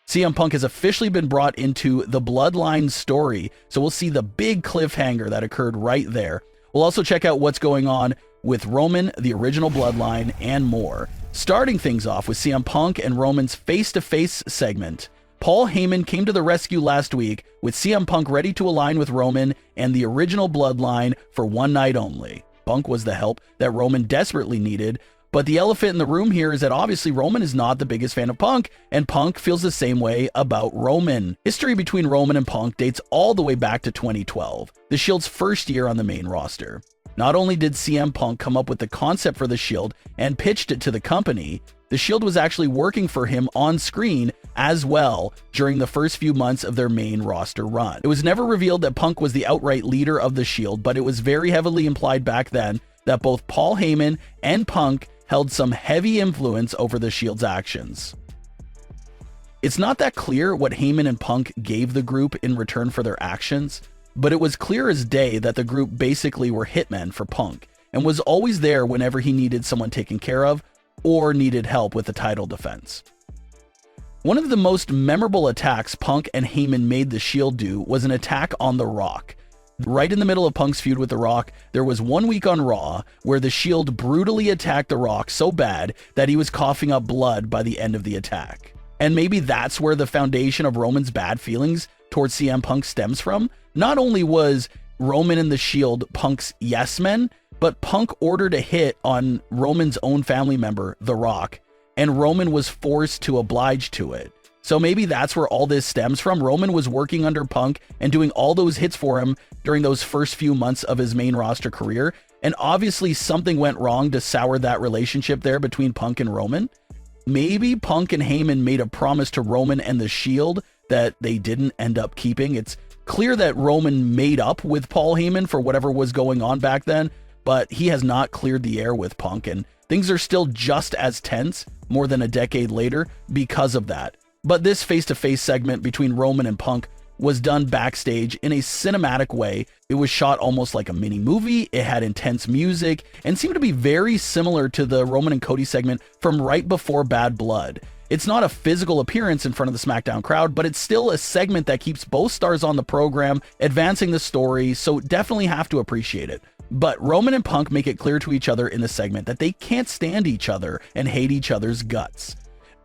CM Punk has officially been brought into the Bloodline story, so we'll see the big cliffhanger that occurred right there. We'll also check out what's going on with Roman, the original Bloodline, and more. Starting things off with CM Punk and Roman's face-to-face segment. Paul Heyman came to the rescue last week with CM Punk ready to align with Roman and the original Bloodline for one night only. Punk was the help that Roman desperately needed, but the elephant in the room here is that obviously Roman is not the biggest fan of Punk, and Punk feels the same way about Roman. History between Roman and Punk dates all the way back to 2012, the Shield's first year on the main roster. Not only did CM Punk come up with the concept for the Shield and pitched it to the company, the Shield was actually working for him on screen as well during the first few months of their main roster run. It was never revealed that Punk was the outright leader of the Shield, but it was very heavily implied back then that both Paul Heyman and Punk held some heavy influence over the Shield's actions. It's not that clear what Heyman and Punk gave the group in return for their actions, but it was clear as day that the group basically were hitmen for Punk and was always there whenever he needed someone taken care of or needed help with the title defense. One of the most memorable attacks Punk and Heyman made the Shield do was an attack on The Rock. Right in the middle of Punk's feud with The Rock, there was 1 week on Raw where the Shield brutally attacked The Rock so bad that he was coughing up blood by the end of the attack. And maybe that's where the foundation of Roman's bad feelings towards CM Punk stems from. Not only was Roman and the Shield Punk's yes men, but Punk ordered a hit on Roman's own family member, The Rock, and Roman was forced to oblige to it. So maybe that's where all this stems from. Roman was working under Punk and doing all those hits for him during those first few months of his main roster career. And obviously something went wrong to sour that relationship there between Punk and Roman. Maybe Punk and Heyman made a promise to Roman and the Shield that they didn't end up keeping. It's clear that Roman made up with Paul Heyman for whatever was going on back then, but he has not cleared the air with Punk, and things are still just as tense more than a decade later because of that. But this face-to-face segment between Roman and Punk was done backstage in a cinematic way. It was shot almost like a mini movie. It had intense music and seemed to be very similar to the Roman and Cody segment from right before Bad Blood. It's not a physical appearance in front of the Smackdown crowd, but it's still a segment that keeps both stars on the program, advancing the story, so definitely have to appreciate it. But Roman and Punk make it clear to each other in the segment that they can't stand each other and hate each other's guts.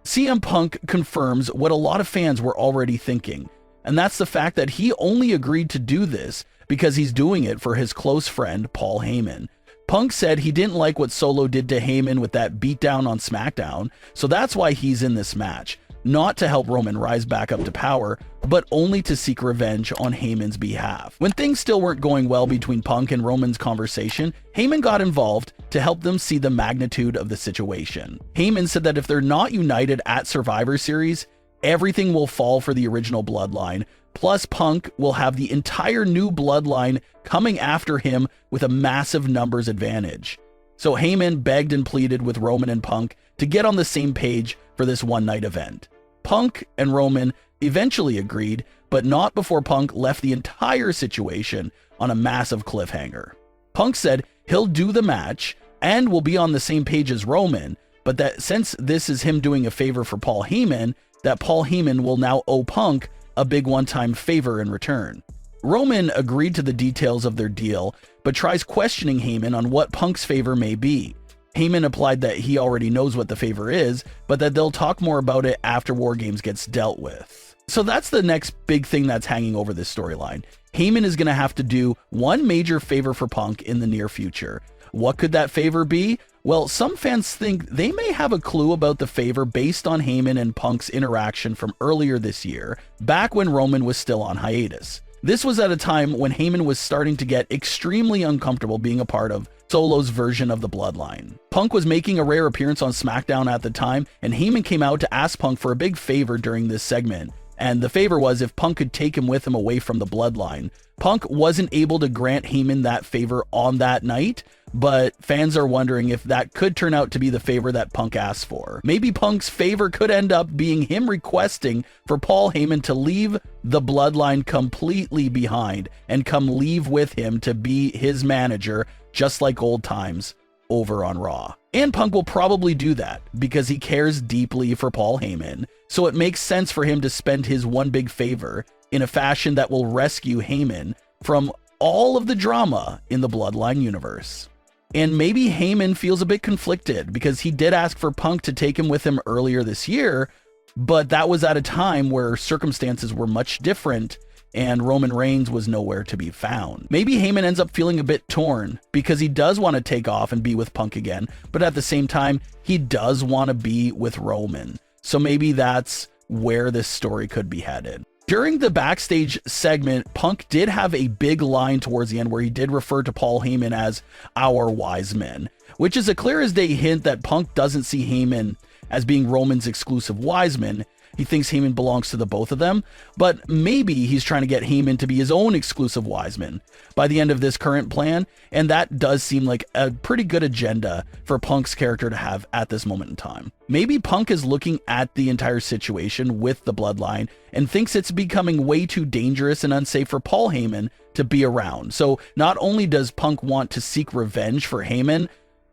CM Punk confirms what a lot of fans were already thinking, and that's the fact that he only agreed to do this because he's doing it for his close friend, Paul Heyman. Punk said he didn't like what Solo did to Heyman with that beatdown on Smackdown, so that's why he's in this match. Not to help Roman rise back up to power, but only to seek revenge on Heyman's behalf. When things still weren't going well between Punk and Roman's conversation, Heyman got involved to help them see the magnitude of the situation. Heyman said that if they're not united at Survivor Series, everything will fall for the original Bloodline, plus Punk will have the entire new Bloodline coming after him with a massive numbers advantage. So Heyman begged and pleaded with Roman and Punk to get on the same page for this one-night event. Punk and Roman eventually agreed, but not before Punk left the entire situation on a massive cliffhanger. Punk said he'll do the match and will be on the same page as Roman, but that since this is him doing a favor for Paul Heyman, that Paul Heyman will now owe Punk a big one-time favor in return. Roman agreed to the details of their deal, but tries questioning Heyman on what Punk's favor may be. Heyman implied that he already knows what the favor is, but that they'll talk more about it after War Games gets dealt with. So that's the next big thing that's hanging over this storyline. Heyman is going to have to do one major favor for Punk in the near future. What could that favor be? Well, some fans think they may have a clue about the favor based on Heyman and Punk's interaction from earlier this year, back when Roman was still on hiatus. This was at a time when Heyman was starting to get extremely uncomfortable being a part of Solo's version of the Bloodline. Punk was making a rare appearance on Smackdown at the time, and Heyman came out to ask Punk for a big favor during this segment. And the favor was if Punk could take him with him away from the Bloodline. Punk wasn't able to grant Heyman that favor on that night, but fans are wondering if that could turn out to be the favor that Punk asked for. Maybe Punk's favor could end up being him requesting for Paul Heyman to leave the Bloodline completely behind and come leave with him to be his manager, just like old times over on Raw. And Punk will probably do that because he cares deeply for Paul Heyman, so it makes sense for him to spend his one big favor in a fashion that will rescue Heyman from all of the drama in the Bloodline universe. And maybe Heyman feels a bit conflicted because he did ask for Punk to take him with him earlier this year, but that was at a time where circumstances were much different and Roman Reigns was nowhere to be found. Maybe Heyman ends up feeling a bit torn because he does want to take off and be with Punk again, but at the same time, he does want to be with Roman. So maybe that's where this story could be headed. During the backstage segment, Punk did have a big line towards the end where he did refer to Paul Heyman as our wise men, which is a clear as day hint that Punk doesn't see Heyman as being Roman's exclusive wise man. He thinks Heyman belongs to the both of them, but maybe he's trying to get Heyman to be his own exclusive wise man by the end of this current plan, and that does seem like a pretty good agenda for Punk's character to have at this moment in time. Maybe Punk is looking at the entire situation with the Bloodline and thinks it's becoming way too dangerous and unsafe for Paul Heyman to be around. So not only does Punk want to seek revenge for Heyman,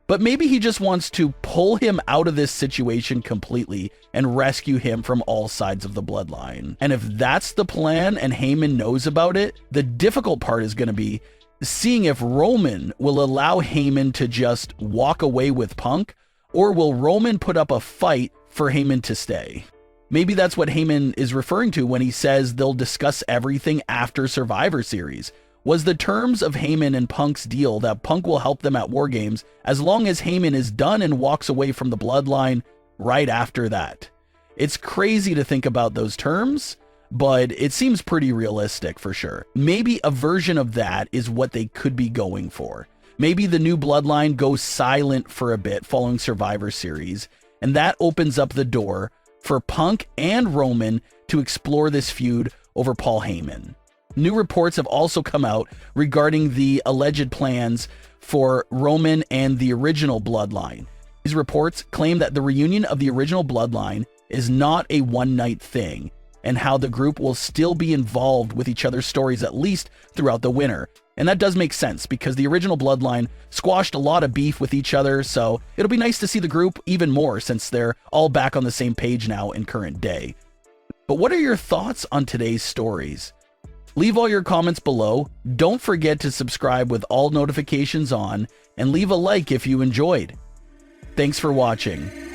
but maybe he just wants to pull him out of this situation completely and rescue him from all sides of the Bloodline. And if that's the plan and Heyman knows about it, the difficult part is going to be seeing if Roman will allow Heyman to just walk away with Punk, or will Roman put up a fight for Heyman to stay? Maybe that's what Heyman is referring to when he says they'll discuss everything after Survivor Series. Was the terms of Heyman and Punk's deal that Punk will help them at War Games as long as Heyman is done and walks away from the Bloodline right after that? It's crazy to think about those terms, but it seems pretty realistic for sure. Maybe a version of that is what they could be going for. Maybe the new Bloodline goes silent for a bit following Survivor Series, and that opens up the door for Punk and Roman to explore this feud over Paul Heyman. New reports have also come out regarding the alleged plans for Roman and the original Bloodline. These reports claim that the reunion of the original Bloodline is not a one-night thing, and how the group will still be involved with each other's stories at least throughout the winter. And that does make sense because the original Bloodline squashed a lot of beef with each other, so it'll be nice to see the group even more since they're all back on the same page now in current day. But what are your thoughts on today's stories? Leave all your comments below. Don't forget to subscribe with all notifications on, and leave a like if you enjoyed. Thanks for watching.